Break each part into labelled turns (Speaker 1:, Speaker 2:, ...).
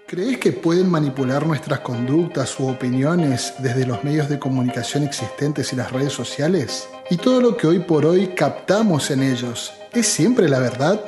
Speaker 1: ¿Crees que pueden manipular nuestras conductas u opiniones desde los medios de comunicación existentes y las redes sociales? ¿Y todo lo que hoy por hoy captamos en ellos es siempre la verdad?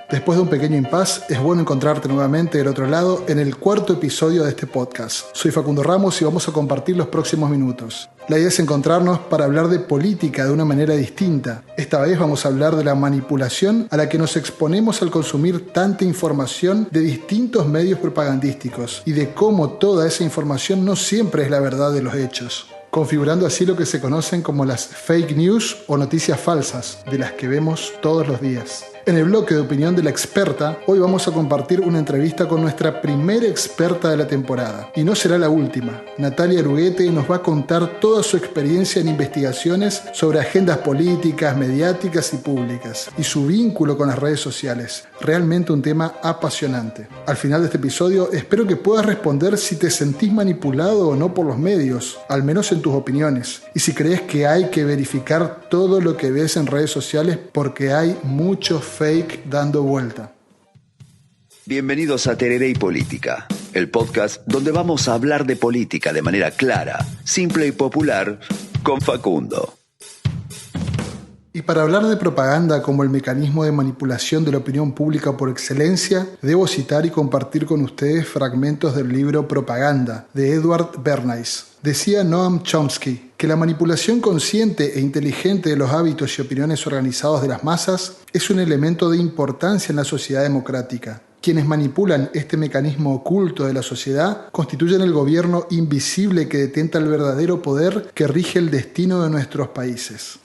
Speaker 1: Después de un pequeño impasse, es bueno encontrarte nuevamente del otro lado en el cuarto episodio de este podcast. Soy Facundo Ramos y vamos a compartir los próximos minutos. La idea es encontrarnos para hablar de política de una manera distinta. Esta vez vamos a hablar de la manipulación a la que nos exponemos al consumir tanta información de distintos medios propagandísticos y de cómo toda esa información no siempre es la verdad de los hechos, configurando así lo que se conocen como las fake news o noticias falsas, de las que vemos todos los días. En el bloque de opinión de la experta, hoy vamos a compartir una entrevista con nuestra primera experta de la temporada. Y no será la última. Natalia Aruguete nos va a contar toda su experiencia en investigaciones sobre agendas políticas, mediáticas y públicas, y su vínculo con las redes sociales. Realmente un tema apasionante. Al final de este episodio, espero que puedas responder si te sentís manipulado o no por los medios, al menos en tus opiniones, y si crees que hay que verificar todo lo que ves en redes sociales porque hay mucho fake dando vuelta.
Speaker 2: Bienvenidos a Tereré y Política, el podcast donde vamos a hablar de política de manera clara, simple y popular con Facundo.
Speaker 1: Y para hablar de propaganda como el mecanismo de manipulación de la opinión pública por excelencia, debo citar y compartir con ustedes fragmentos del libro Propaganda, de Edward Bernays. Decía Noam Chomsky que la manipulación consciente e inteligente de los hábitos y opiniones organizados de las masas es un elemento de importancia en la sociedad democrática. Quienes manipulan este mecanismo oculto de la sociedad constituyen el gobierno invisible que detenta el verdadero poder que rige el destino de nuestros países.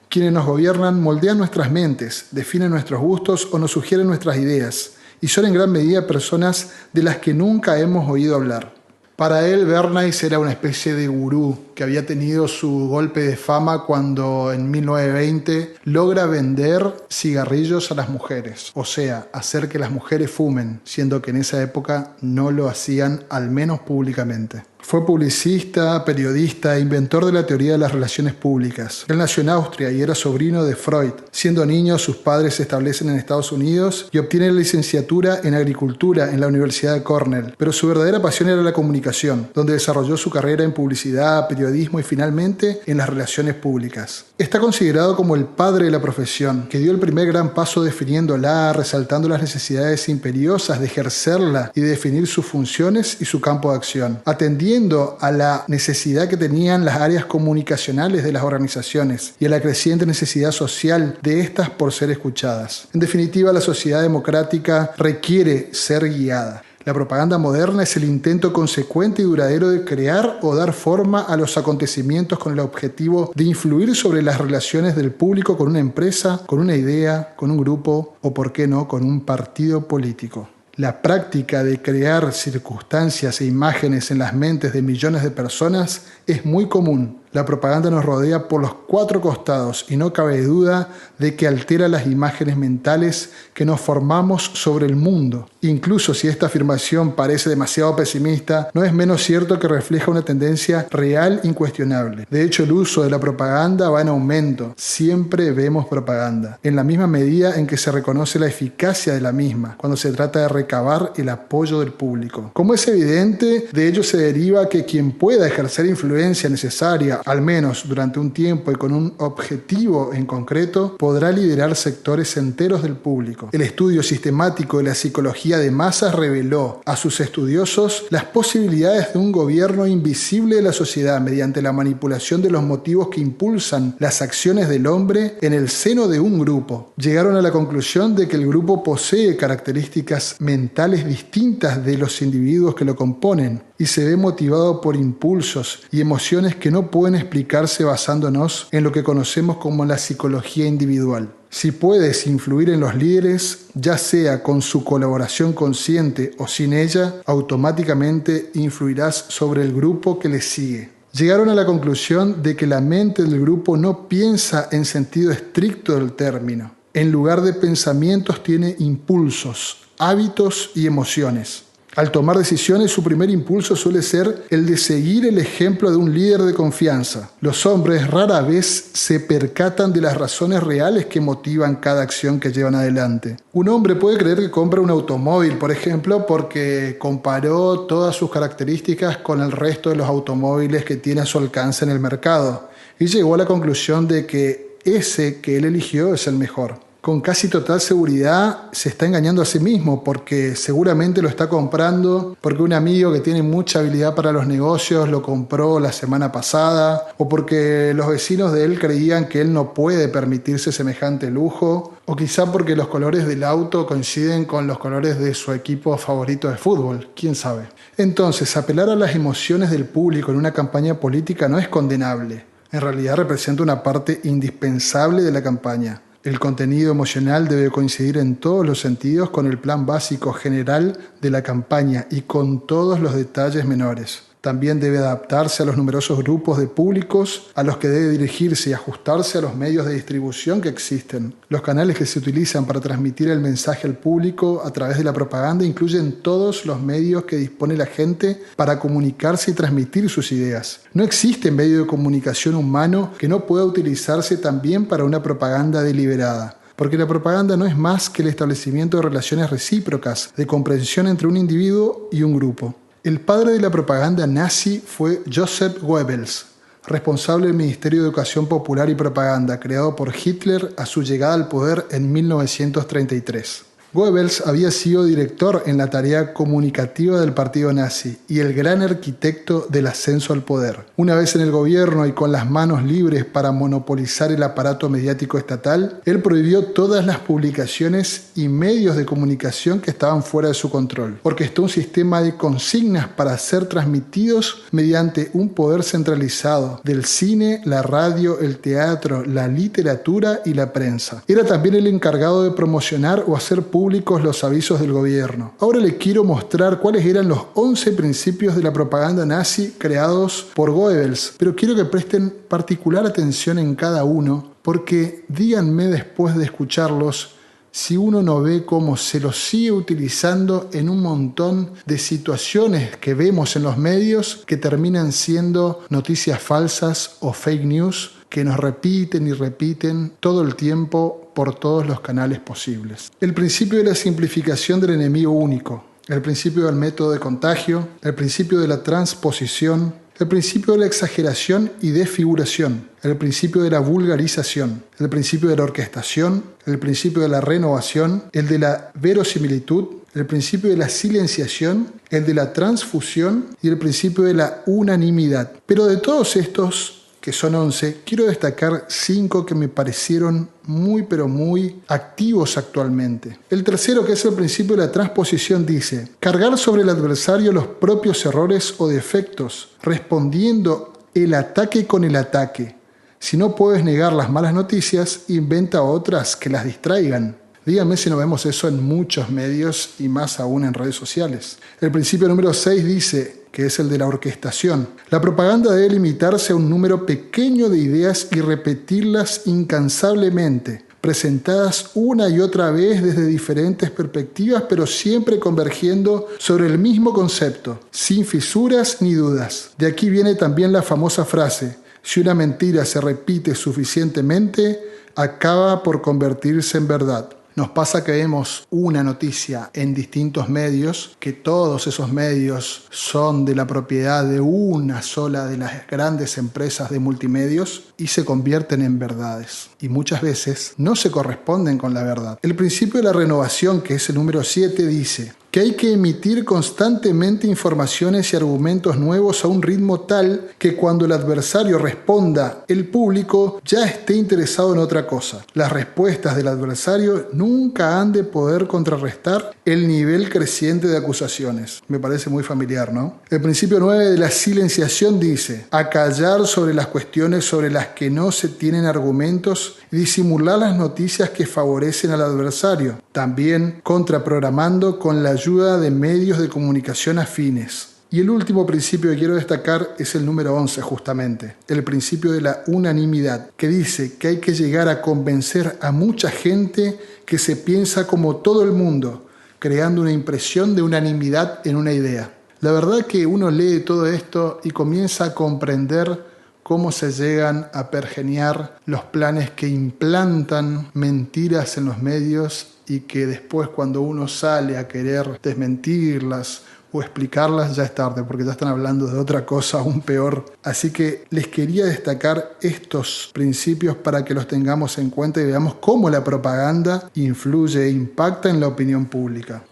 Speaker 1: Quienes nos gobiernan moldean nuestras mentes, definen nuestros gustos o nos sugieren nuestras ideas, y son en gran medida personas de las que nunca hemos oído hablar. Para él, Bernays era una especie de gurú que había tenido su golpe de fama cuando en 1920 logra vender cigarrillos a las mujeres, o sea, hacer que las mujeres fumen, siendo que en esa época no lo hacían, al menos públicamente. Fue publicista, periodista e inventor de la teoría de las relaciones públicas. Él nació en Austria y era sobrino de Freud. Siendo niño, sus padres se establecen en Estados Unidos y obtiene la licenciatura en agricultura en la Universidad de Cornell. Pero su verdadera pasión era la comunicación, donde desarrolló su carrera en publicidad, periodismo y finalmente en las relaciones públicas. Está considerado como el padre de la profesión, que dio el primer gran paso definiéndola, resaltando las necesidades imperiosas de ejercerla y de definir sus funciones y su campo de acción, atendiendo a la necesidad que tenían las áreas comunicacionales de las organizaciones y a la creciente necesidad social de estas por ser escuchadas. En definitiva, la sociedad democrática requiere ser guiada. La propaganda moderna es el intento consecuente y duradero de crear o dar forma a los acontecimientos con el objetivo de influir sobre las relaciones del público con una empresa, con una idea, con un grupo o, por qué no, con un partido político. La práctica de crear circunstancias e imágenes en las mentes de millones de personas es muy común. La propaganda nos rodea por los cuatro costados y no cabe duda de que altera las imágenes mentales que nos formamos sobre el mundo. Incluso si esta afirmación parece demasiado pesimista, no es menos cierto que refleja una tendencia real incuestionable. De hecho, el uso de la propaganda va en aumento. Siempre vemos propaganda, en la misma medida en que se reconoce la eficacia de la misma, cuando se trata de recabar el apoyo del público. Como es evidente, de ello se deriva que quien pueda ejercer influencia necesaria, al menos durante un tiempo y con un objetivo en concreto, podrá liderar sectores enteros del público. El estudio sistemático de la psicología de masas reveló a sus estudiosos las posibilidades de un gobierno invisible de la sociedad mediante la manipulación de los motivos que impulsan las acciones del hombre en el seno de un grupo. Llegaron a la conclusión de que el grupo posee características mentales distintas de los individuos que lo componen y se ve motivado por impulsos y emociones que no pueden explicarse basándonos en lo que conocemos como la psicología individual. Si puedes influir en los líderes, ya sea con su colaboración consciente o sin ella, automáticamente influirás sobre el grupo que les sigue. Llegaron a la conclusión de que la mente del grupo no piensa en sentido estricto del término. En lugar de pensamientos tiene impulsos, hábitos y emociones. Al tomar decisiones, su primer impulso suele ser el de seguir el ejemplo de un líder de confianza. Los hombres rara vez se percatan de las razones reales que motivan cada acción que llevan adelante. Un hombre puede creer que compra un automóvil, por ejemplo, porque comparó todas sus características con el resto de los automóviles que tiene a su alcance en el mercado y llegó a la conclusión de que ese que él eligió es el mejor. Con casi total seguridad se está engañando a sí mismo porque seguramente lo está comprando porque un amigo que tiene mucha habilidad para los negocios lo compró la semana pasada o porque los vecinos de él creían que él no puede permitirse semejante lujo o quizá porque los colores del auto coinciden con los colores de su equipo favorito de fútbol, quién sabe. Entonces, apelar a las emociones del público en una campaña política no es condenable. En realidad representa una parte indispensable de la campaña. El contenido emocional debe coincidir en todos los sentidos con el plan básico general de la campaña y con todos los detalles menores. También debe adaptarse a los numerosos grupos de públicos a los que debe dirigirse y ajustarse a los medios de distribución que existen. Los canales que se utilizan para transmitir el mensaje al público a través de la propaganda incluyen todos los medios que dispone la gente para comunicarse y transmitir sus ideas. No existe medio de comunicación humano que no pueda utilizarse también para una propaganda deliberada. Porque la propaganda no es más que el establecimiento de relaciones recíprocas, de comprensión entre un individuo y un grupo. El padre de la propaganda nazi fue Joseph Goebbels, responsable del Ministerio de Educación Popular y Propaganda, creado por Hitler a su llegada al poder en 1933. Goebbels había sido director en la tarea comunicativa del partido nazi y el gran arquitecto del ascenso al poder. Una vez en el gobierno y con las manos libres para monopolizar el aparato mediático estatal, él prohibió todas las publicaciones y medios de comunicación que estaban fuera de su control. Orquestó un sistema de consignas para ser transmitidos mediante un poder centralizado del cine, la radio, el teatro, la literatura y la prensa. Era también el encargado de promocionar o hacer públicos los avisos del gobierno. Ahora le quiero mostrar cuáles eran los 11 principios de la propaganda nazi creados por Goebbels, pero quiero que presten particular atención en cada uno, porque díganme después de escucharlos si uno no ve cómo se los sigue utilizando en un montón de situaciones que vemos en los medios que terminan siendo noticias falsas o fake news que nos repiten y repiten todo el tiempo por todos los canales posibles. El principio de la simplificación del enemigo único, el principio del método de contagio, el principio de la transposición, el principio de la exageración y desfiguración, el principio de la vulgarización, el principio de la orquestación, el principio de la renovación, el de la verosimilitud, el principio de la silenciación, el de la transfusión y el principio de la unanimidad. Pero de todos estos, que son 11, quiero destacar 5 que me parecieron muy activos actualmente. El tercero, que es el principio de la transposición, dice: cargar sobre el adversario los propios errores o defectos, respondiendo el ataque con el ataque. Si no puedes negar las malas noticias, inventa otras que las distraigan. Díganme si no vemos eso en muchos medios y más aún en redes sociales. El principio número 6 dice, que es el de la orquestación: la propaganda debe limitarse a un número pequeño de ideas y repetirlas incansablemente, presentadas una y otra vez desde diferentes perspectivas, pero siempre convergiendo sobre el mismo concepto, sin fisuras ni dudas. De aquí viene también la famosa frase: si una mentira se repite suficientemente, acaba por convertirse en verdad. Nos pasa que vemos una noticia en distintos medios, que todos esos medios son de la propiedad de una sola de las grandes empresas de multimedios y se convierten en verdades. Y muchas veces no se corresponden con la verdad. El principio de la renovación, que es el número 7, dice que hay que emitir constantemente informaciones y argumentos nuevos a un ritmo tal que cuando el adversario responda, el público ya esté interesado en otra cosa. Las respuestas del adversario nunca han de poder contrarrestar el nivel creciente de acusaciones. Me parece muy familiar, ¿no? El principio 9 de la silenciación dice: acallar sobre las cuestiones sobre las que no se tienen argumentos y disimular las noticias que favorecen al adversario. También contraprogramando con la ayuda de medios de comunicación afines. Y el último principio que quiero destacar es el número 11 justamente, el principio de la unanimidad, que dice que hay que llegar a convencer a mucha gente que se piensa como todo el mundo, creando una impresión de unanimidad en una idea. La verdad que uno lee todo esto y comienza a comprender cómo se llegan a pergeñar los planes que implantan mentiras en los medios y que después, cuando uno sale a querer desmentirlas o explicarlas, ya es tarde, porque ya están hablando de otra cosa aún peor. Así que les quería destacar estos principios para que los tengamos en cuenta y veamos cómo la propaganda influye e impacta en la opinión pública.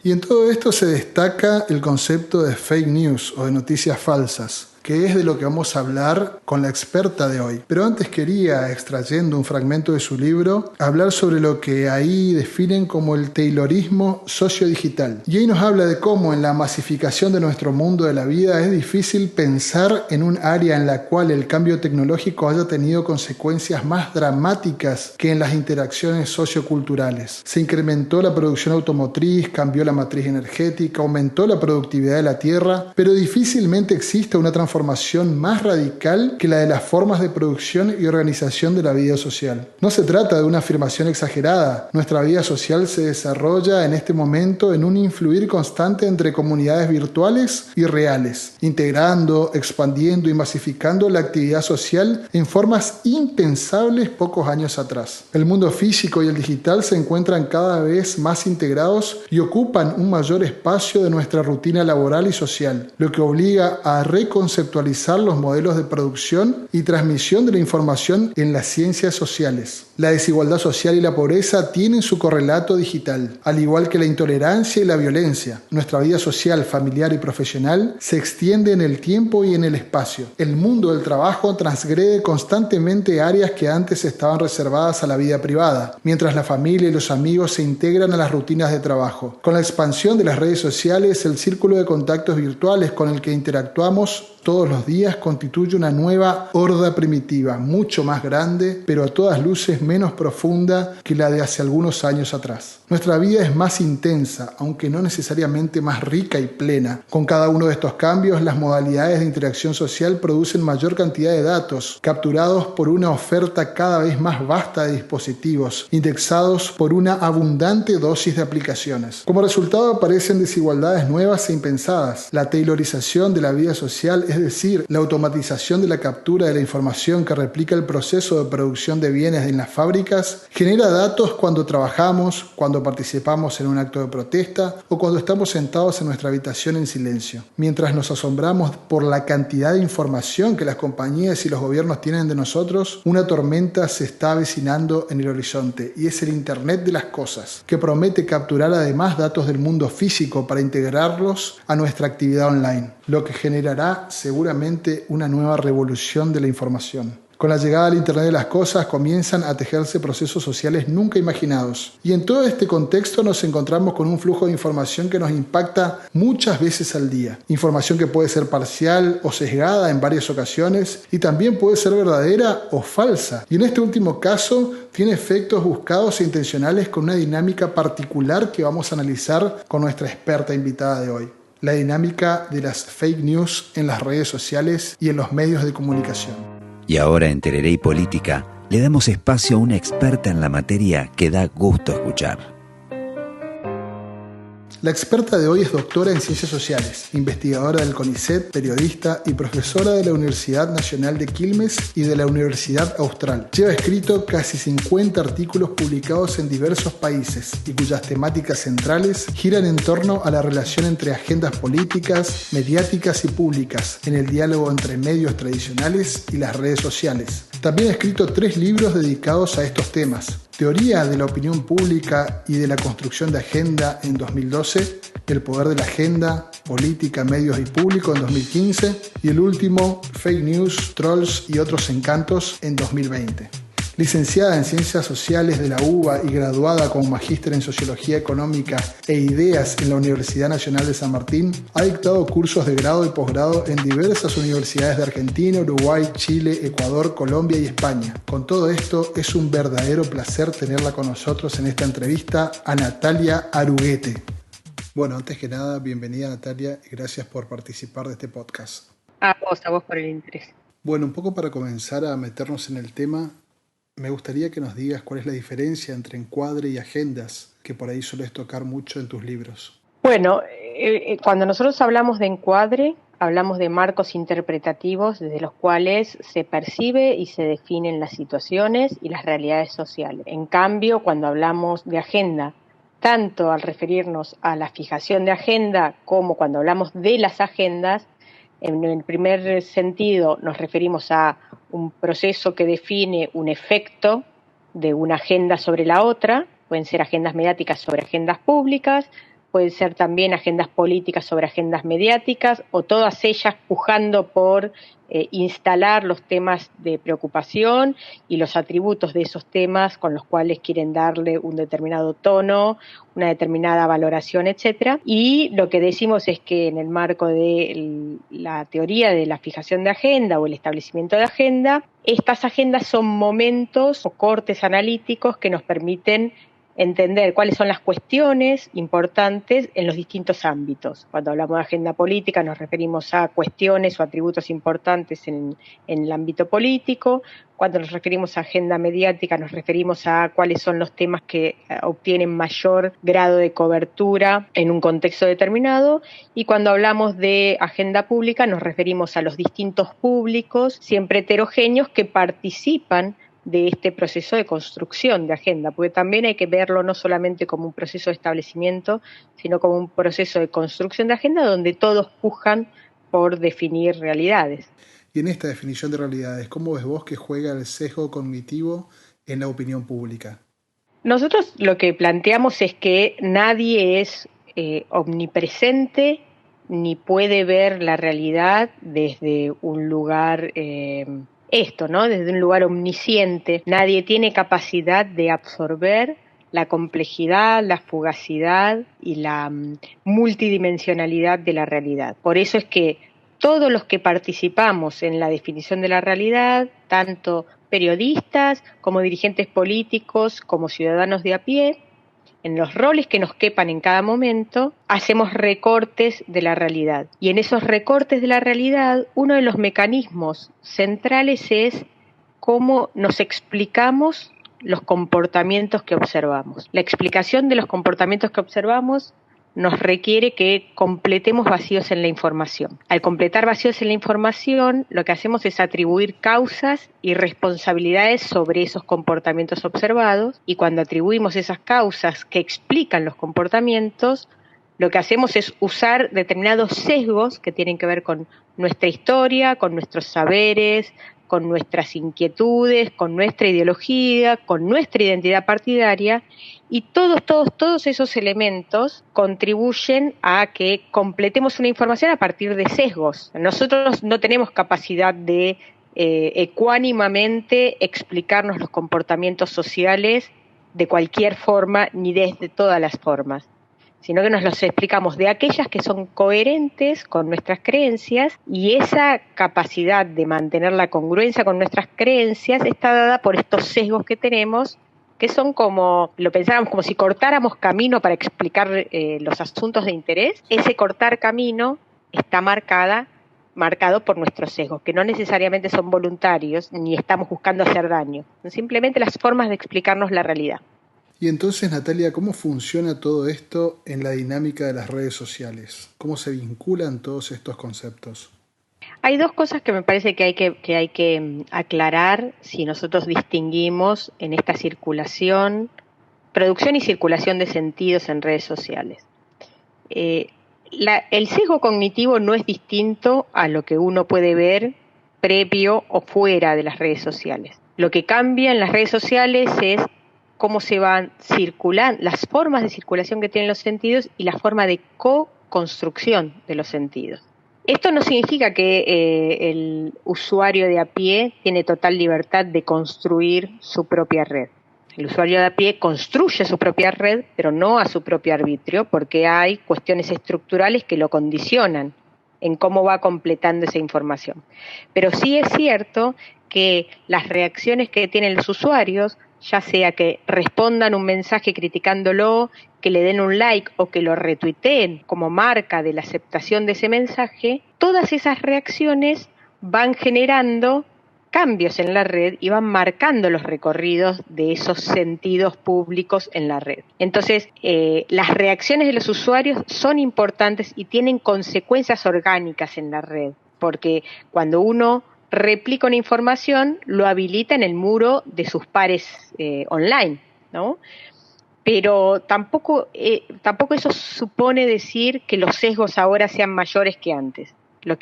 Speaker 1: Y en todo esto se destaca el concepto de fake news o de noticias falsas, que es de lo que vamos a hablar con la experta de hoy. Pero antes quería, extrayendo un fragmento de su libro, hablar sobre lo que ahí definen como el taylorismo sociodigital. Y ahí nos habla de cómo en la masificación de nuestro mundo de la vida es difícil pensar en un área en la cual el cambio tecnológico haya tenido consecuencias más dramáticas que en las interacciones socioculturales. Se incrementó la producción automotriz, cambió la matriz energética, aumentó la productividad de la tierra, pero difícilmente existe una transformación más radical que la de las formas de producción y organización de la vida social. No se trata de una afirmación exagerada. Nuestra vida social se desarrolla en este momento en un influir constante entre comunidades virtuales y reales, integrando, expandiendo y masificando la actividad social en formas impensables pocos años atrás. El mundo físico y el digital se encuentran cada vez más integrados y ocupan un mayor espacio de nuestra rutina laboral y social, lo que obliga a reconceptualizar los modelos de producción y transmisión de la información en las ciencias sociales. La desigualdad social y la pobreza tienen su correlato digital, al igual que la intolerancia y la violencia. Nuestra vida social, familiar y profesional se extiende en el tiempo y en el espacio. El mundo del trabajo transgrede constantemente áreas que antes estaban reservadas a la vida privada, mientras la familia y los amigos se integran a las rutinas de trabajo. Con la expansión de las redes sociales, el círculo de contactos virtuales con el que interactuamos todos los días constituye una nueva horda primitiva, mucho más grande, pero a todas luces menos profunda que la de hace algunos años atrás. Nuestra vida es más intensa, aunque no necesariamente más rica y plena. Con cada uno de estos cambios, las modalidades de interacción social producen mayor cantidad de datos, capturados por una oferta cada vez más vasta de dispositivos, indexados por una abundante dosis de aplicaciones. Como resultado aparecen desigualdades nuevas e impensadas. La taylorización de la vida social, es decir, la automatización de la captura de la información que replica el proceso de producción de bienes en las fábricas, genera datos cuando trabajamos, cuando participamos en un acto de protesta o cuando estamos sentados en nuestra habitación en silencio. Mientras nos asombramos por la cantidad de información que las compañías y los gobiernos tienen de nosotros, una tormenta se está avecinando en el horizonte y es el Internet de las cosas, que promete capturar además datos del mundo físico para integrarlos a nuestra actividad online, lo que generará seguramente una nueva revolución de la información. Con la llegada del Internet de las cosas comienzan a tejerse procesos sociales nunca imaginados. Y en todo este contexto nos encontramos con un flujo de información que nos impacta muchas veces al día. Información que puede ser parcial o sesgada en varias ocasiones y también puede ser verdadera o falsa. Y en este último caso tiene efectos buscados e intencionales con una dinámica particular que vamos a analizar con nuestra experta invitada de hoy. La dinámica de las fake news en las redes sociales y en los medios de comunicación.
Speaker 2: Y ahora en Tereré y Política le damos espacio a una experta en la materia que da gusto escuchar.
Speaker 1: La experta de hoy es doctora en Ciencias Sociales, investigadora del CONICET, periodista y profesora de la Universidad Nacional de Quilmes y de la Universidad Austral. Lleva escrito casi 50 artículos publicados en diversos países y cuyas temáticas centrales giran en torno a la relación entre agendas políticas, mediáticas y públicas en el diálogo entre medios tradicionales y las redes sociales. También ha escrito 3 libros dedicados a estos temas: Teoría de la opinión pública y de la construcción de agenda en 2012, El poder de la agenda, política, medios y público en 2015 y el último, Fake News, Trolls y otros encantos en 2020. Licenciada en Ciencias Sociales de la UBA y graduada como magíster en Sociología Económica e Ideas en la Universidad Nacional de San Martín, ha dictado cursos de grado y posgrado en diversas universidades de Argentina, Uruguay, Chile, Ecuador, Colombia y España. Con todo esto, es un verdadero placer tenerla con nosotros en esta entrevista a Natalia Aruguete. Bueno, antes que nada, bienvenida Natalia y gracias por participar de este podcast.
Speaker 3: A vos por el interés.
Speaker 1: Bueno, un poco para comenzar a meternos en el tema, me gustaría que nos digas cuál es la diferencia entre encuadre y agendas, que por ahí sueles tocar mucho en tus libros.
Speaker 3: Bueno, cuando nosotros hablamos de encuadre, hablamos de marcos interpretativos desde los cuales se percibe y se definen las situaciones y las realidades sociales. En cambio, cuando hablamos de agenda, tanto al referirnos a la fijación de agenda como cuando hablamos de las agendas, en el primer sentido nos referimos a un proceso que define un efecto de una agenda sobre la otra, pueden ser agendas mediáticas sobre agendas públicas, pueden ser también agendas políticas sobre agendas mediáticas, o todas ellas pujando por instalar los temas de preocupación y los atributos de esos temas con los cuales quieren darle un determinado tono, una determinada valoración, etcétera. Y lo que decimos es que en el marco de la teoría de la fijación de agenda o el establecimiento de agenda, estas agendas son momentos o cortes analíticos que nos permiten entender cuáles son las cuestiones importantes en los distintos ámbitos. Cuando hablamos de agenda política nos referimos a cuestiones o atributos importantes en el ámbito político. Cuando nos referimos a agenda mediática nos referimos a cuáles son los temas que obtienen mayor grado de cobertura en un contexto determinado. Y cuando hablamos de agenda pública nos referimos a los distintos públicos, siempre heterogéneos, que participan de este proceso de construcción de agenda, porque también hay que verlo no solamente como un proceso de establecimiento, sino como un proceso de construcción de agenda donde todos pujan por definir realidades.
Speaker 1: Y en esta definición de realidades, ¿cómo ves vos que juega el sesgo cognitivo en la opinión pública?
Speaker 3: Nosotros lo que planteamos es que nadie es omnipresente ni puede ver la realidad desde un lugar desde un lugar omnisciente. Nadie tiene capacidad de absorber la complejidad, la fugacidad y la multidimensionalidad de la realidad. Por eso es que todos los que participamos en la definición de la realidad, tanto periodistas como dirigentes políticos, como ciudadanos de a pie, en los roles que nos quepan en cada momento, hacemos recortes de la realidad. Y en esos recortes de la realidad, uno de los mecanismos centrales es cómo nos explicamos los comportamientos que observamos. La explicación de los comportamientos que observamos nos requiere que completemos vacíos en la información. Al completar vacíos en la información, lo que hacemos es atribuir causas y responsabilidades sobre esos comportamientos observados, y cuando atribuimos esas causas que explican los comportamientos, lo que hacemos es usar determinados sesgos que tienen que ver con nuestra historia, con nuestros saberes, con nuestras inquietudes, con nuestra ideología, con nuestra identidad partidaria, y todos esos elementos contribuyen a que completemos una información a partir de sesgos. Nosotros no tenemos capacidad de ecuánimamente explicarnos los comportamientos sociales de cualquier forma ni desde todas las formas, sino que nos los explicamos de aquellas que son coherentes con nuestras creencias, y esa capacidad de mantener la congruencia con nuestras creencias está dada por estos sesgos que tenemos, que son como, lo pensáramos como si cortáramos camino para explicar los asuntos de interés. Ese cortar camino está marcado por nuestros sesgos, que no necesariamente son voluntarios ni estamos buscando hacer daño, son simplemente las formas de explicarnos la realidad.
Speaker 1: Y entonces, Natalia, ¿cómo funciona todo esto en la dinámica de las redes sociales? ¿Cómo se vinculan todos estos conceptos?
Speaker 3: Hay dos cosas que me parece que hay que aclarar si nosotros distinguimos en esta producción y circulación de sentidos en redes sociales. El sesgo cognitivo no es distinto a lo que uno puede ver previo o fuera de las redes sociales. Lo que cambia en las redes sociales es cómo se van circulando, las formas de circulación que tienen los sentidos y la forma de co-construcción de los sentidos. Esto no significa que el usuario de a pie tiene total libertad de construir su propia red. El usuario de a pie construye su propia red, pero no a su propio arbitrio, porque hay cuestiones estructurales que lo condicionan en cómo va completando esa información. Pero sí es cierto que las reacciones que tienen los usuarios, ya sea que respondan un mensaje criticándolo, que le den un like o que lo retuiteen como marca de la aceptación de ese mensaje, todas esas reacciones van generando cambios en la red y van marcando los recorridos de esos sentidos públicos en la red. Entonces, las reacciones de los usuarios son importantes y tienen consecuencias orgánicas en la red, porque cuando uno replica una información, lo habilita en el muro de sus pares online, ¿no? Pero tampoco eso supone decir que los sesgos ahora sean mayores que antes. Lo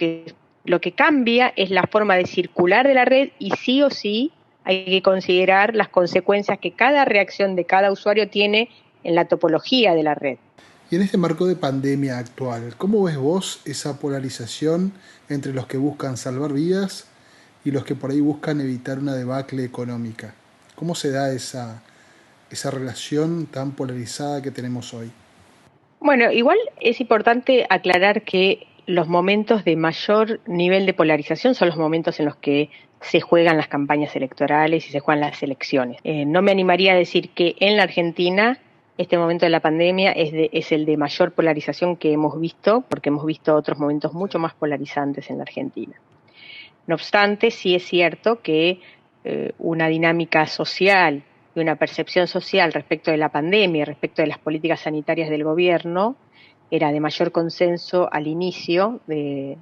Speaker 3: que cambia es la forma de circular de la red y sí o sí hay que considerar las consecuencias que cada reacción de cada usuario tiene en la topología de la red.
Speaker 1: Y en este marco de pandemia actual, ¿cómo ves vos esa polarización entre los que buscan salvar vidas y los que por ahí buscan evitar una debacle económica? ¿Cómo se da esa relación tan polarizada que tenemos hoy?
Speaker 3: Bueno, igual es importante aclarar que los momentos de mayor nivel de polarización son los momentos en los que se juegan las campañas electorales y se juegan las elecciones. No me animaría a decir que en la Argentina este momento de la pandemia es el de mayor polarización que hemos visto, porque hemos visto otros momentos mucho más polarizantes en la Argentina. No obstante, sí es cierto que una dinámica social y una percepción social respecto de la pandemia, respecto de las políticas sanitarias del gobierno, era de mayor consenso al inicio de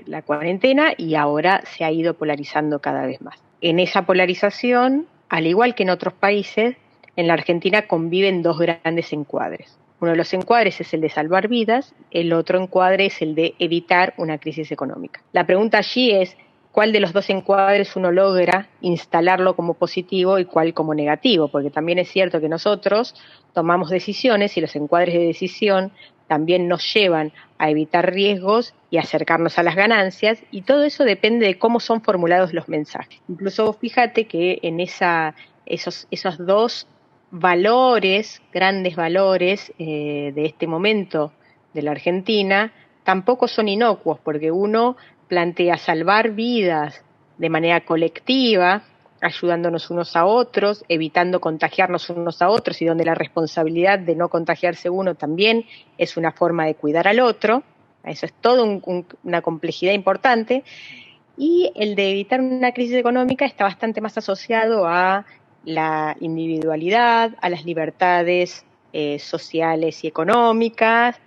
Speaker 3: la cuarentena y ahora se ha ido polarizando cada vez más. En esa polarización, al igual que en otros países, en la Argentina conviven dos grandes encuadres. Uno de los encuadres es el de salvar vidas, el otro encuadre es el de evitar una crisis económica. La pregunta allí es, ¿cuál de los dos encuadres uno logra instalarlo como positivo y cuál como negativo? Porque también es cierto que nosotros tomamos decisiones y los encuadres de decisión también nos llevan a evitar riesgos y acercarnos a las ganancias, y todo eso depende de cómo son formulados los mensajes. Incluso fíjate que en esos dos valores, grandes valores de este momento de la Argentina, tampoco son inocuos, porque uno plantea salvar vidas de manera colectiva, ayudándonos unos a otros, evitando contagiarnos unos a otros, y donde la responsabilidad de no contagiarse uno también es una forma de cuidar al otro. Eso es todo una complejidad importante. Y el de evitar una crisis económica está bastante más asociado a la individualidad, a las libertades sociales y económicas,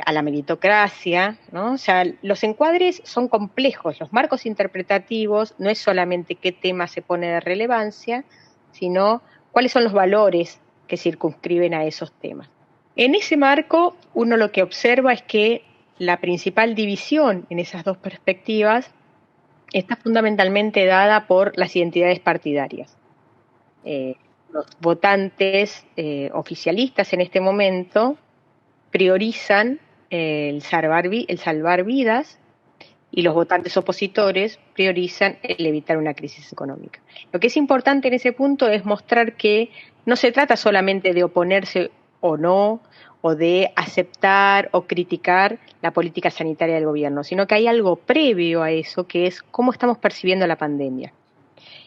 Speaker 3: a la meritocracia, ¿no? O sea, los encuadres son complejos, los marcos interpretativos no es solamente qué tema se pone de relevancia, sino cuáles son los valores que circunscriben a esos temas. En ese marco, uno lo que observa es que la principal división en esas dos perspectivas está fundamentalmente dada por las identidades partidarias. Los votantes oficialistas en este momento priorizan el salvar vidas, y los votantes opositores priorizan el evitar una crisis económica. Lo que es importante en ese punto es mostrar que no se trata solamente de oponerse o no, o de aceptar o criticar la política sanitaria del gobierno, sino que hay algo previo a eso, que es cómo estamos percibiendo la pandemia.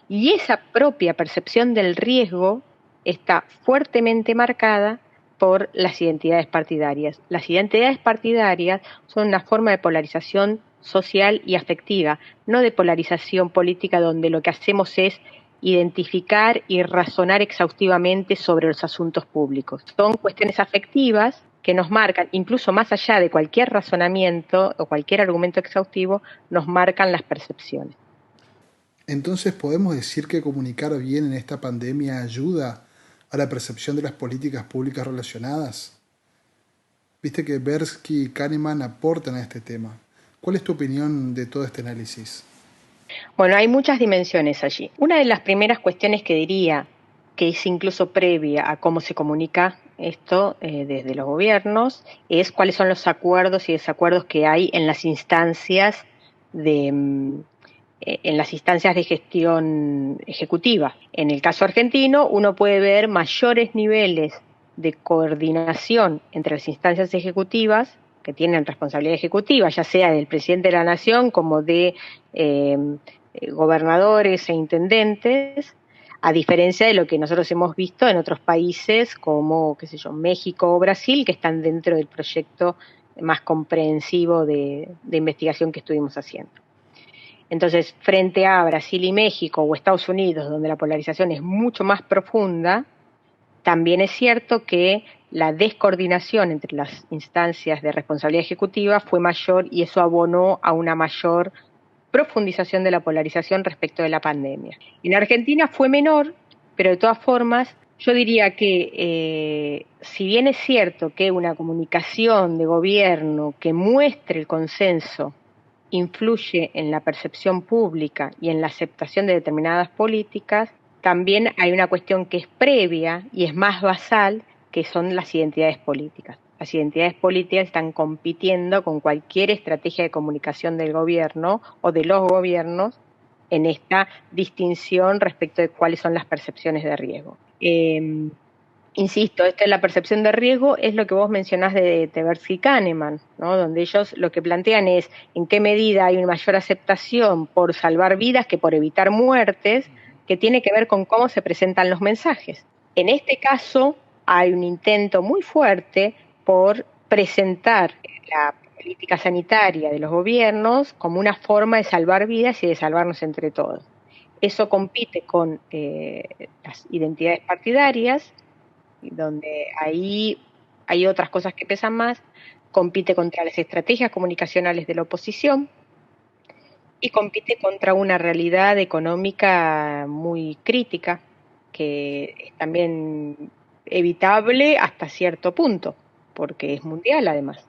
Speaker 3: Y esa propia percepción del riesgo está fuertemente marcada por las identidades partidarias. Las identidades partidarias son una forma de polarización social y afectiva, no de polarización política donde lo que hacemos es identificar y razonar exhaustivamente sobre los asuntos públicos. Son cuestiones afectivas que nos marcan, incluso más allá de cualquier razonamiento o cualquier argumento exhaustivo, nos marcan las percepciones.
Speaker 1: Entonces, ¿podemos decir que comunicar bien en esta pandemia ayuda a la percepción de las políticas públicas relacionadas? Viste que Tversky y Kahneman aportan a este tema. ¿Cuál es tu opinión de todo este análisis?
Speaker 3: Bueno, hay muchas dimensiones allí. Una de las primeras cuestiones que diría que es incluso previa a cómo se comunica esto desde los gobiernos es cuáles son los acuerdos y desacuerdos que hay en las instancias de gestión ejecutiva. En el caso argentino, uno puede ver mayores niveles de coordinación entre las instancias ejecutivas que tienen responsabilidad ejecutiva, ya sea del presidente de la Nación como de gobernadores e intendentes, a diferencia de lo que nosotros hemos visto en otros países como, México o Brasil, que están dentro del proyecto más comprensivo de investigación que estuvimos haciendo. Entonces, frente a Brasil y México o Estados Unidos, donde la polarización es mucho más profunda, también es cierto que la descoordinación entre las instancias de responsabilidad ejecutiva fue mayor y eso abonó a una mayor profundización de la polarización respecto de la pandemia. En Argentina fue menor, pero de todas formas yo diría que si bien es cierto que una comunicación de gobierno que muestre el consenso influye en la percepción pública y en la aceptación de determinadas políticas, también hay una cuestión que es previa y es más basal, que son las identidades políticas. Las identidades políticas están compitiendo con cualquier estrategia de comunicación del gobierno o de los gobiernos en esta distinción respecto de cuáles son las percepciones de riesgo. Insisto, esta es la percepción de riesgo, es lo que vos mencionás de Tversky y Kahneman, ¿no? Donde ellos lo que plantean es en qué medida hay una mayor aceptación por salvar vidas que por evitar muertes, que tiene que ver con cómo se presentan los mensajes. En este caso hay un intento muy fuerte por presentar la política sanitaria de los gobiernos como una forma de salvar vidas y de salvarnos entre todos. Eso compite con las identidades partidarias, donde ahí hay otras cosas que pesan más, compite contra las estrategias comunicacionales de la oposición y compite contra una realidad económica muy crítica, que es también evitable hasta cierto punto, porque es mundial además.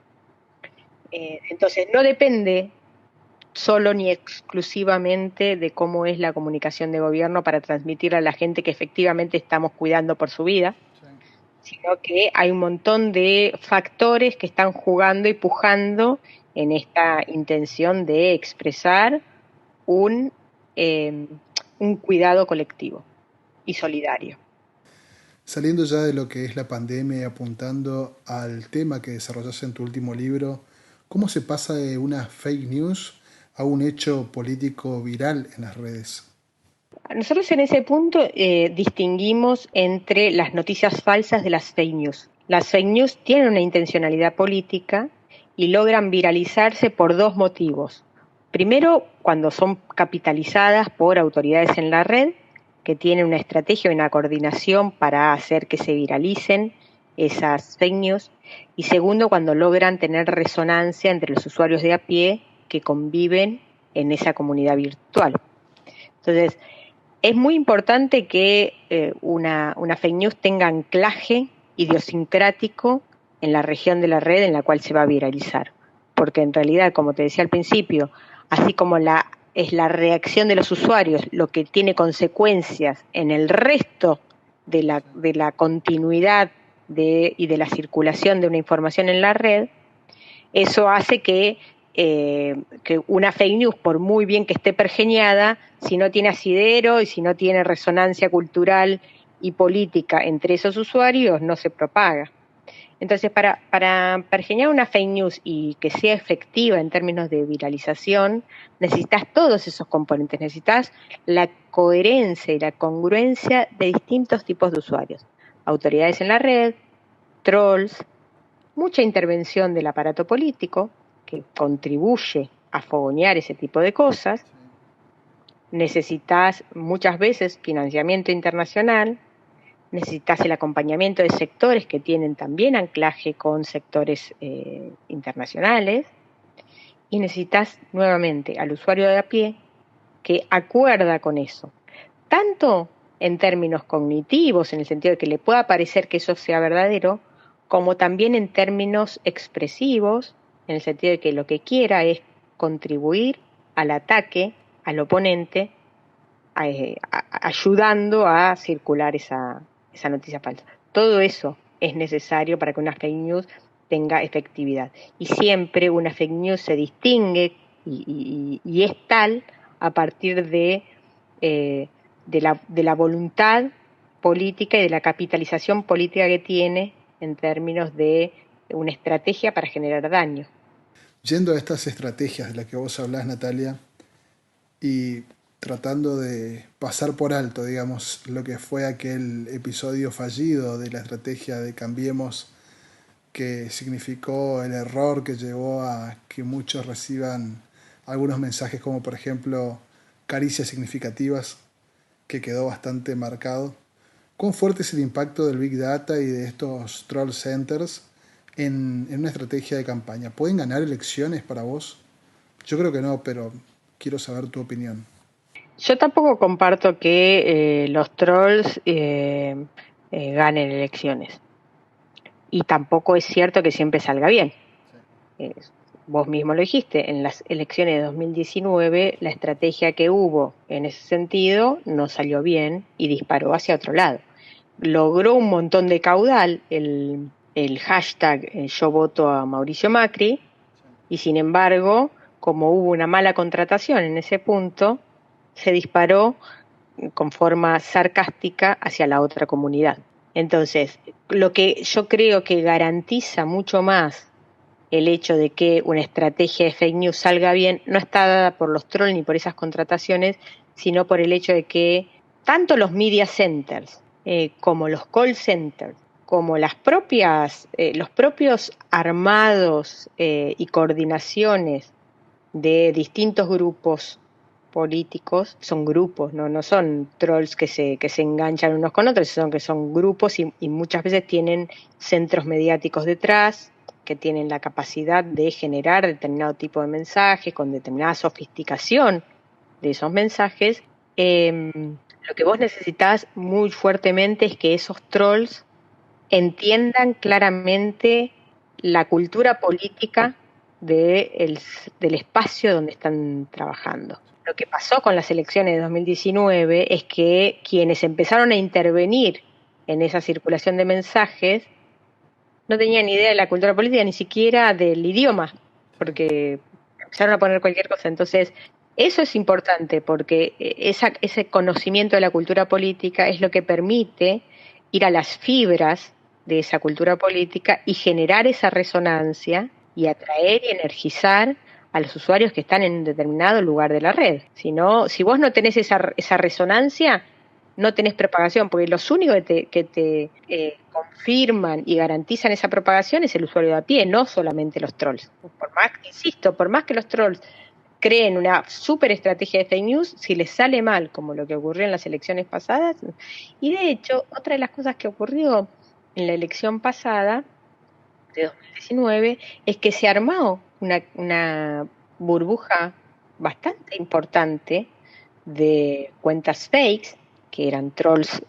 Speaker 3: Entonces no depende solo ni exclusivamente de cómo es la comunicación de gobierno para transmitir a la gente que efectivamente estamos cuidando por su vida, sino que hay un montón de factores que están jugando y pujando en esta intención de expresar un cuidado colectivo y solidario.
Speaker 1: Saliendo ya de lo que es la pandemia y apuntando al tema que desarrollaste en tu último libro, ¿cómo se pasa de una fake news a un hecho político viral en las redes?
Speaker 3: Nosotros en ese punto distinguimos entre las noticias falsas de las fake news. Las fake news tienen una intencionalidad política y logran viralizarse por dos motivos. Primero, cuando son capitalizadas por autoridades en la red que tienen una estrategia y una coordinación para hacer que se viralicen esas fake news. Y segundo, cuando logran tener resonancia entre los usuarios de a pie que conviven en esa comunidad virtual. Entonces, es muy importante que una fake news tenga anclaje idiosincrático en la región de la red en la cual se va a viralizar. Porque en realidad, como te decía al principio, así como es la reacción de los usuarios lo que tiene consecuencias en el resto de la continuidad y de la circulación de una información en la red, eso hace que una fake news, por muy bien que esté pergeñada, si no tiene asidero y si no tiene resonancia cultural y política entre esos usuarios, no se propaga. Entonces, para pergeñar una fake news y que sea efectiva en términos de viralización, necesitas todos esos componentes, necesitas la coherencia y la congruencia de distintos tipos de usuarios. Autoridades en la red, trolls, mucha intervención del aparato político, que contribuye a fogonear ese tipo de cosas. Necesitas muchas veces financiamiento internacional, necesitas el acompañamiento de sectores que tienen también anclaje con sectores internacionales y necesitas nuevamente al usuario de a pie que acuerda con eso, tanto en términos cognitivos, en el sentido de que le pueda parecer que eso sea verdadero, como también en términos expresivos, en el sentido de que lo que quiera es contribuir al ataque al oponente, ayudando a circular esa noticia falsa. Todo eso es necesario para que una fake news tenga efectividad. Y siempre una fake news se distingue y es tal a partir de la voluntad política y de la capitalización política que tiene en términos de una estrategia para generar daño.
Speaker 1: Yendo a estas estrategias de las que vos hablás, Natalia, y tratando de pasar por alto, digamos, lo que fue aquel episodio fallido de la estrategia de Cambiemos, que significó el error que llevó a que muchos reciban algunos mensajes como por ejemplo caricias significativas, que quedó bastante marcado. ¿Cuán fuerte es el impacto del Big Data y de estos troll centers en una estrategia de campaña? ¿Pueden ganar elecciones para vos? Yo creo que no, pero quiero saber tu opinión.
Speaker 3: Yo tampoco comparto que los trolls ganen elecciones. Y tampoco es cierto que siempre salga bien. Eh, Vos mismo lo dijiste, en las elecciones de 2019 la estrategia que hubo en ese sentido no salió bien y disparó hacia otro lado. Logró un montón de caudal el hashtag yo voto a Mauricio Macri, y sin embargo, como hubo una mala contratación en ese punto, se disparó con forma sarcástica hacia la otra comunidad. Entonces, lo que yo creo que garantiza mucho más el hecho de que una estrategia de fake news salga bien no está dada por los trolls ni por esas contrataciones, sino por el hecho de que tanto los media centers como los call centers, como los propios armados y coordinaciones de distintos grupos políticos, son grupos, no son trolls que se enganchan unos con otros, que son grupos y muchas veces tienen centros mediáticos detrás, que tienen la capacidad de generar determinado tipo de mensajes, con determinada sofisticación de esos mensajes. Lo que vos necesitás muy fuertemente es que esos trolls entiendan claramente la cultura política del espacio donde están trabajando. Lo que pasó con las elecciones de 2019 es que quienes empezaron a intervenir en esa circulación de mensajes no tenían ni idea de la cultura política, ni siquiera del idioma, porque empezaron a poner cualquier cosa. Entonces, eso es importante, porque ese conocimiento de la cultura política es lo que permite ir a las fibras de esa cultura política y generar esa resonancia y atraer y energizar a los usuarios que están en un determinado lugar de la red. Si vos no tenés esa resonancia, no tenés propagación, porque los únicos que te confirman y garantizan esa propagación es el usuario de a pie, no solamente los trolls. Por más que los trolls creen una super estrategia de fake news, si les sale mal, como lo que ocurrió en las elecciones pasadas, y de hecho, otra de las cosas que ocurrió en la elección pasada, de 2019, es que se armó una burbuja bastante importante de cuentas fakes, que eran trolls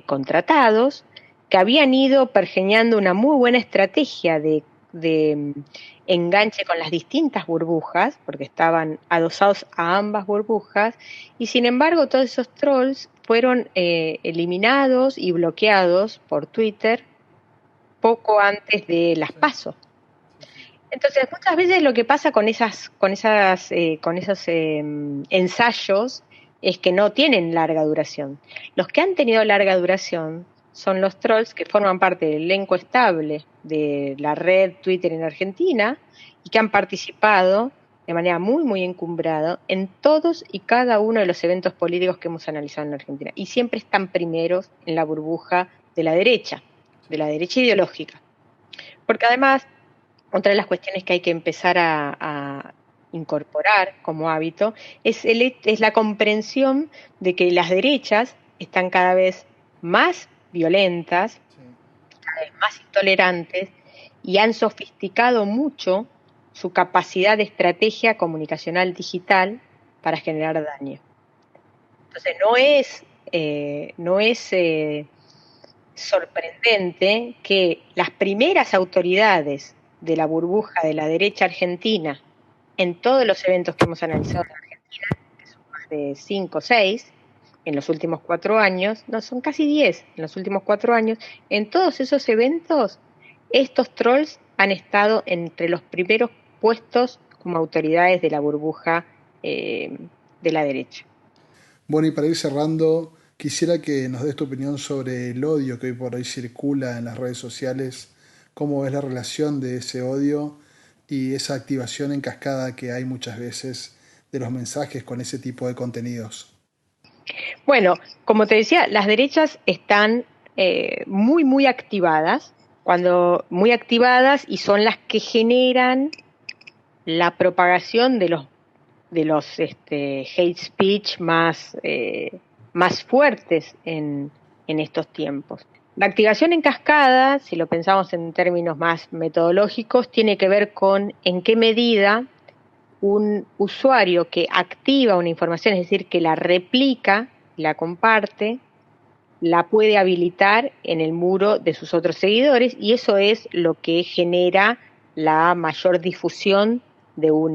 Speaker 3: contratados, que habían ido pergeñando una muy buena estrategia de enganche con las distintas burbujas, porque estaban adosados a ambas burbujas, y sin embargo todos esos trolls fueron eliminados y bloqueados por Twitter poco antes de las PASO. Entonces, muchas veces lo que pasa con esos ensayos es que no tienen larga duración. Los que han tenido larga duración son los trolls que forman parte del elenco estable de la red Twitter en Argentina y que han participado de manera muy, muy encumbrada en todos y cada uno de los eventos políticos que hemos analizado en la Argentina. Y siempre están primeros en la burbuja de la derecha ideológica. Porque además, otra de las cuestiones que hay que empezar a incorporar como hábito es la comprensión de que las derechas están cada vez más violentas, cada vez más intolerantes, y han sofisticado mucho su capacidad de estrategia comunicacional digital para generar daño. Entonces no es sorprendente que las primeras autoridades de la burbuja de la derecha argentina en todos los eventos que hemos analizado en Argentina, que son más de 5 o 6 en los últimos 4 años, no, son casi 10 en los últimos 4 años, en todos esos eventos estos trolls han estado entre los primeros puestos como autoridades de la burbuja de la derecha.
Speaker 1: Bueno, y para ir cerrando, quisiera que nos des tu opinión sobre el odio que hoy por hoy circula en las redes sociales. ¿Cómo ves la relación de ese odio y esa activación en cascada que hay muchas veces de los mensajes con ese tipo de contenidos?
Speaker 3: Bueno, como te decía, las derechas están muy, muy activadas, muy activadas, y son las que generan la propagación de los hate speech más fuertes en estos tiempos. La activación en cascada, si lo pensamos en términos más metodológicos, tiene que ver con en qué medida un usuario que activa una información, es decir, que la replica, la comparte, la puede habilitar en el muro de sus otros seguidores, y eso es lo que genera la mayor difusión de un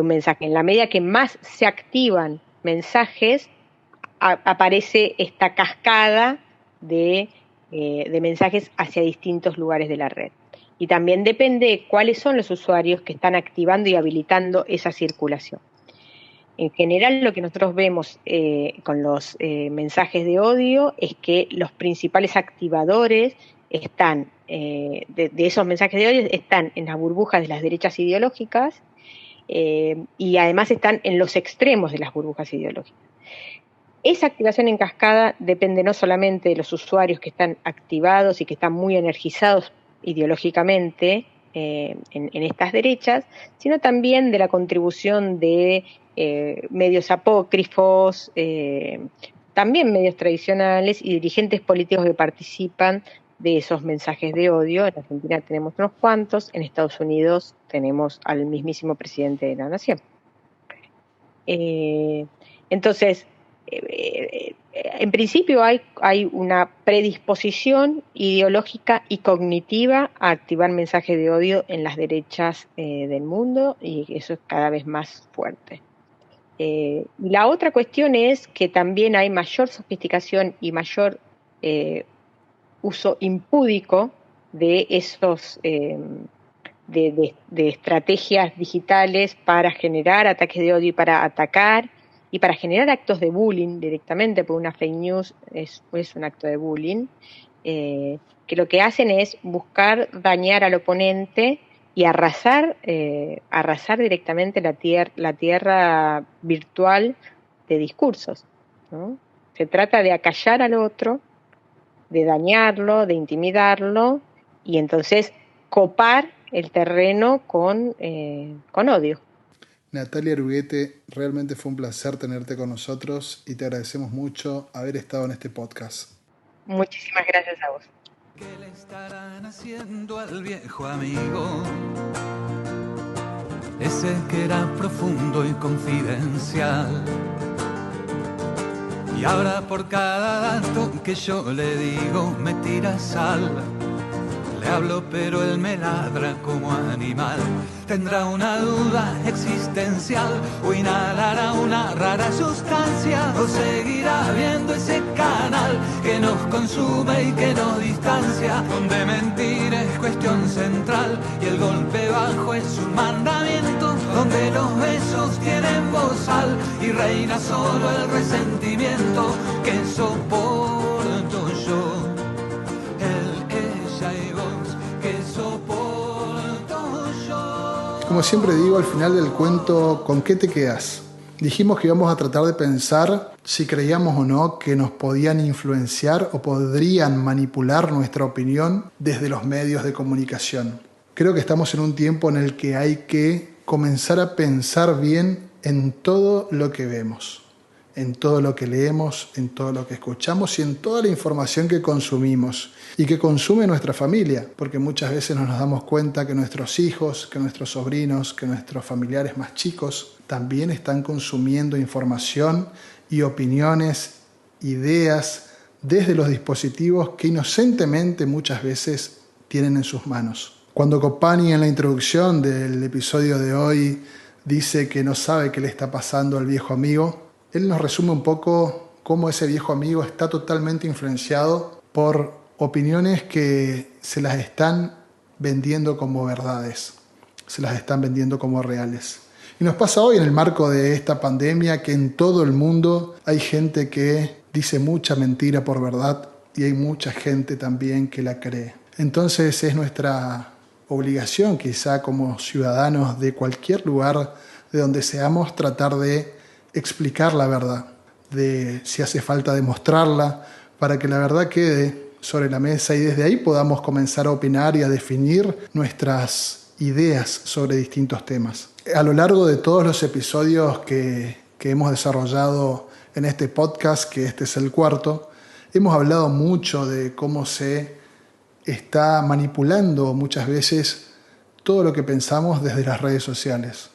Speaker 3: mensaje. En la medida que más se activan mensajes, aparece esta cascada de mensajes hacia distintos lugares de la red. Y también depende de cuáles son los usuarios que están activando y habilitando esa circulación. En general, lo que nosotros vemos con los mensajes de odio es que los principales activadores están de esos mensajes de odio están en las burbujas de las derechas ideológicas y además están en los extremos de las burbujas ideológicas. Esa activación en cascada depende no solamente de los usuarios que están activados y que están muy energizados ideológicamente en estas derechas, sino también de la contribución de medios apócrifos, también medios tradicionales y dirigentes políticos que participan de esos mensajes de odio. En Argentina tenemos unos cuantos, en Estados Unidos tenemos al mismísimo presidente de la Nación. Entonces, en principio hay una predisposición ideológica y cognitiva a activar mensajes de odio en las derechas del mundo, y eso es cada vez más fuerte. La otra cuestión es que también hay mayor sofisticación y mayor uso impúdico de esos de estrategias digitales para generar ataques de odio y para atacar y para generar actos de bullying directamente, porque una fake news es un acto de bullying, que lo que hacen es buscar dañar al oponente y arrasar directamente la tierra virtual de discursos, ¿no? Se trata de acallar al otro, de dañarlo, de intimidarlo, y entonces copar el terreno con odio.
Speaker 1: Natalia Aruguete, realmente fue un placer tenerte con nosotros y te agradecemos mucho haber estado en este podcast.
Speaker 3: Muchísimas gracias a vos.
Speaker 4: ¿Qué le estarán haciendo al viejo amigo? Ese que era profundo y confidencial. Y ahora por cada dato que yo le digo me tira sal. Le hablo pero él me ladra como animal. Tendrá una duda existencial o inhalará una rara sustancia o seguirá viendo ese canal que nos consume y que nos distancia, donde mentir es cuestión central y el golpe bajo es un mandamiento, donde los besos tienen bozal y reina solo el resentimiento que soporto yo.
Speaker 1: Como siempre digo, al final del cuento, ¿con qué te quedas? Dijimos que íbamos a tratar de pensar si creíamos o no que nos podían influenciar o podrían manipular nuestra opinión desde los medios de comunicación. Creo que estamos en un tiempo en el que hay que comenzar a pensar bien en todo lo que vemos, en todo lo que leemos, en todo lo que escuchamos y en toda la información que consumimos y que consume nuestra familia, porque muchas veces no nos damos cuenta que nuestros hijos, que nuestros sobrinos, que nuestros familiares más chicos también están consumiendo información y opiniones, ideas desde los dispositivos que inocentemente muchas veces tienen en sus manos. Cuando Copani en la introducción del episodio de hoy dice que no sabe qué le está pasando al viejo amigo, él nos resume un poco cómo ese viejo amigo está totalmente influenciado por opiniones que se las están vendiendo como verdades, se las están vendiendo como reales. Y nos pasa hoy en el marco de esta pandemia que en todo el mundo hay gente que dice mucha mentira por verdad y hay mucha gente también que la cree. Entonces es nuestra obligación, quizá como ciudadanos de cualquier lugar de donde seamos, tratar de explicar la verdad, de si hace falta demostrarla, para que la verdad quede sobre la mesa y desde ahí podamos comenzar a opinar y a definir nuestras ideas sobre distintos temas. A lo largo de todos los episodios que hemos desarrollado en este podcast, que este es el 4º, hemos hablado mucho de cómo se está manipulando muchas veces todo lo que pensamos desde las redes sociales.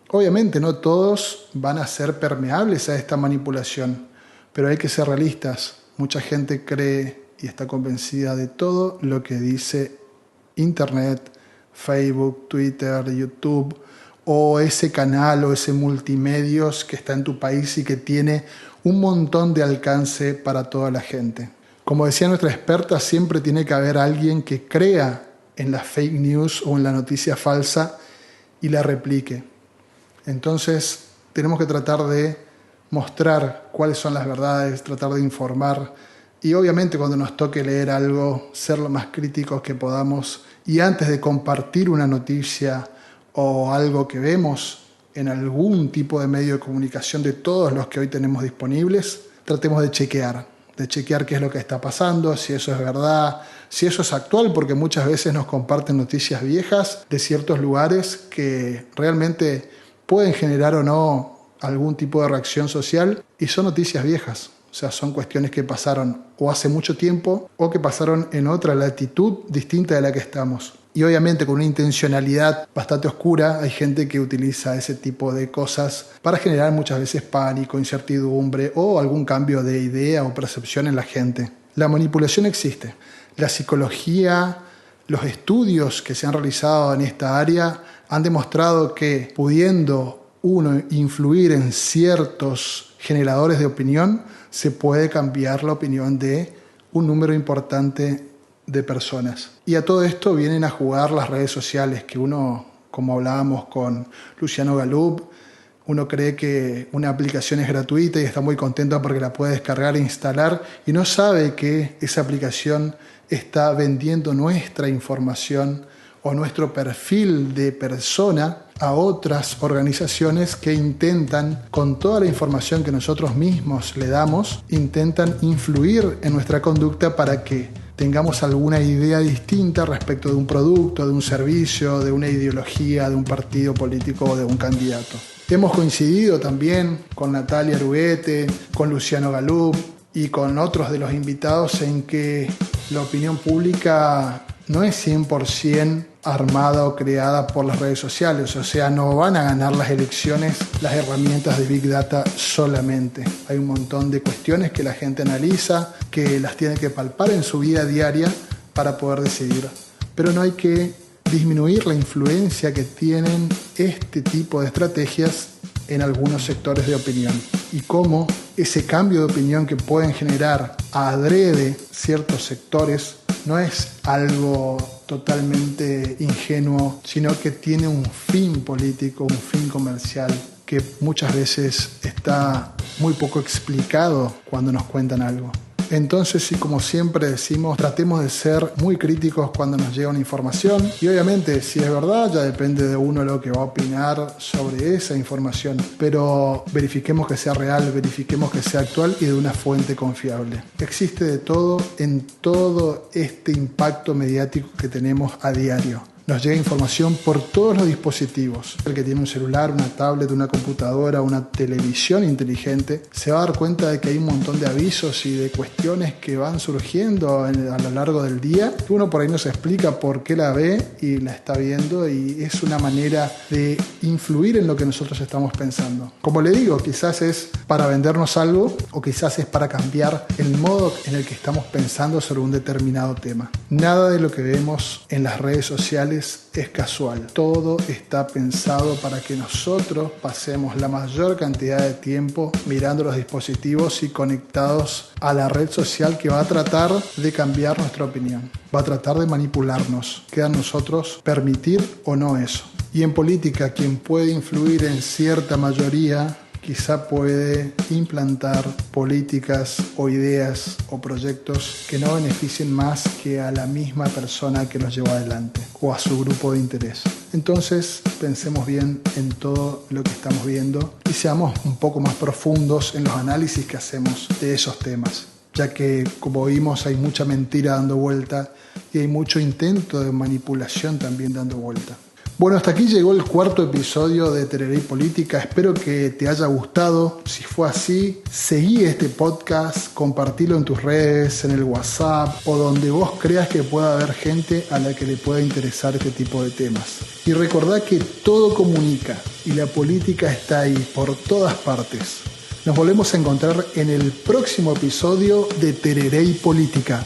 Speaker 1: Obviamente no todos van a ser permeables a esta manipulación, pero hay que ser realistas. Mucha gente cree y está convencida de todo lo que dice Internet, Facebook, Twitter, YouTube, o ese canal o ese multimedios que está en tu país y que tiene un montón de alcance para toda la gente. Como decía nuestra experta, siempre tiene que haber alguien que crea en la fake news o en la noticia falsa y la replique. Entonces tenemos que tratar de mostrar cuáles son las verdades, tratar de informar y obviamente cuando nos toque leer algo, ser lo más críticos que podamos y antes de compartir una noticia o algo que vemos en algún tipo de medio de comunicación de todos los que hoy tenemos disponibles, tratemos de chequear qué es lo que está pasando, si eso es verdad, si eso es actual, porque muchas veces nos comparten noticias viejas de ciertos lugares que realmente pueden generar o no algún tipo de reacción social y son noticias viejas. O sea, son cuestiones que pasaron o hace mucho tiempo o que pasaron en otra latitud distinta de la que estamos. Y obviamente con una intencionalidad bastante oscura hay gente que utiliza ese tipo de cosas para generar muchas veces pánico, incertidumbre o algún cambio de idea o percepción en la gente. La manipulación existe. La psicología, los estudios que se han realizado en esta área han demostrado que pudiendo uno influir en ciertos generadores de opinión, se puede cambiar la opinión de un número importante de personas. Y a todo esto vienen a jugar las redes sociales, que uno, como hablábamos con Luciano Galup, uno cree que una aplicación es gratuita y está muy contento porque la puede descargar e instalar y no sabe que esa aplicación está vendiendo nuestra información o nuestro perfil de persona a otras organizaciones que intentan, con toda la información que nosotros mismos le damos, intentan influir en nuestra conducta para que tengamos alguna idea distinta respecto de un producto, de un servicio, de una ideología, de un partido político o de un candidato. Hemos coincidido también con Natalia Aruguete, con Luciano Galup y con otros de los invitados en que la opinión pública no es 100% armada o creada por las redes sociales, o sea, no van a ganar las elecciones las herramientas de Big Data solamente. Hay un montón de cuestiones que la gente analiza, que las tiene que palpar en su vida diaria para poder decidir. Pero no hay que disminuir la influencia que tienen este tipo de estrategias en algunos sectores de opinión y cómo ese cambio de opinión que pueden generar adrede ciertos sectores no es algo totalmente ingenuo, sino que tiene un fin político, un fin comercial que muchas veces está muy poco explicado cuando nos cuentan algo. Entonces, y como siempre decimos, tratemos de ser muy críticos cuando nos llega una información y obviamente si es verdad ya depende de uno lo que va a opinar sobre esa información, pero verifiquemos que sea real, verifiquemos que sea actual y de una fuente confiable. Existe de todo en todo este impacto mediático que tenemos a diario. Nos llega información por todos los dispositivos. El que tiene un celular, una tablet, una computadora, una televisión inteligente, se va a dar cuenta de que hay un montón de avisos y de cuestiones que van surgiendo a lo largo del día. Uno por ahí no se explica por qué la ve y la está viendo y es una manera de influir en lo que nosotros estamos pensando. Como le digo, quizás es para vendernos algo o quizás es para cambiar el modo en el que estamos pensando sobre un determinado tema. Nada de lo que vemos en las redes sociales es casual. Todo está pensado para que nosotros pasemos la mayor cantidad de tiempo mirando los dispositivos y conectados a la red social que va a tratar de cambiar nuestra opinión. Va a tratar de manipularnos. Queda a nosotros permitir o no eso. Y en política, quien puede influir en cierta mayoría quizá puede implantar políticas o ideas o proyectos que no beneficien más que a la misma persona que los llevó adelante o a su grupo de interés. Entonces pensemos bien en todo lo que estamos viendo y seamos un poco más profundos en los análisis que hacemos de esos temas, ya que como vimos hay mucha mentira dando vuelta y hay mucho intento de manipulación también dando vuelta. Bueno, hasta aquí llegó el cuarto episodio de Tereré y Política. Espero que te haya gustado. Si fue así, seguí este podcast, compartilo en tus redes, en el WhatsApp o donde vos creas que pueda haber gente a la que le pueda interesar este tipo de temas. Y recordá que todo comunica y la política está ahí por todas partes. Nos volvemos a encontrar en el próximo episodio de Tereré y Política.